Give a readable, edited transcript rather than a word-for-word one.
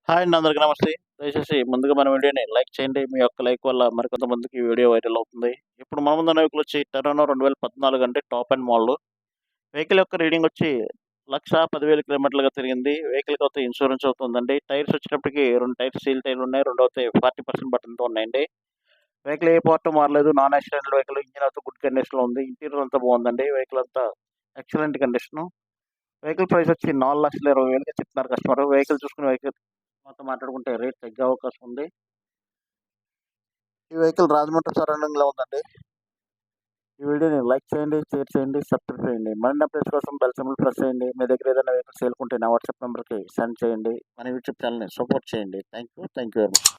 Hi అండి, అందరికీ నమస్తే. దయచేసి ముందుగా మన వీడియోని లైక్ చేయండి. మీ యొక్క లైక్ వల్ల మరికొంతమందికి ఈ వీడియో వైరల్ అవుతుంది. ఇప్పుడు మన ముందున్న వెహికల్ వచ్చి టెరానో 2014 అండి, టాప్ అండ్ మోడల్. వెహికల్ యొక్క రీడింగ్ వచ్చి 1,10,000 కిలోమీటర్లుగా తిరిగింది. వెహికల్‌కి అయితే ఇన్సూరెన్స్ అవుతుందండి. టైర్స్ వచ్చేటప్పటికి 2 టైర్స్ సీల్ టైర్లు ఉన్నాయి. రెండోది 40% బటన్‌తో ఉన్నాయండి. వెహికల్ ఏ పార్ట్ మారలేదు. Non accidental vehicle. ఇంజిన్ అయితే గుడ్ కండిషన్‌లో ఉంది. ఇంటీరియర్ అంతా బాగుందండి. వెహికల్ అంతా ఎక్సలెంట్ కండిషను. వెహికల్ ప్రైస్ వచ్చి 4,20,000కి చెప్తున్నారు కస్టమర్. వెహికల్ చూసుకుని మాతో మాట్లాడుకుంటే రేట్ తగ్గే అవకాశం ఉంది. ఈ వెహికల్ రాజమండ్రి సరౌండింగ్‌లో ఉందండి. ఈ వీడియోని లైక్ చేయండి, షేర్ చేయండి, సబ్స్క్రైబ్ చేయండి. మరిన్ని అప్డేట్స్ కోసం బెల్ సింబల్ ప్రెస్ చేయండి. మీ దగ్గర ఏదైనా వెహికల్ సేల్‌కుంటే నా వాట్సాప్ నంబర్‌కి సెండ్ చేయండి. మన యూట్యూబ్ ఛానెల్‌ని సపోర్ట్ చేయండి. Thank you very much.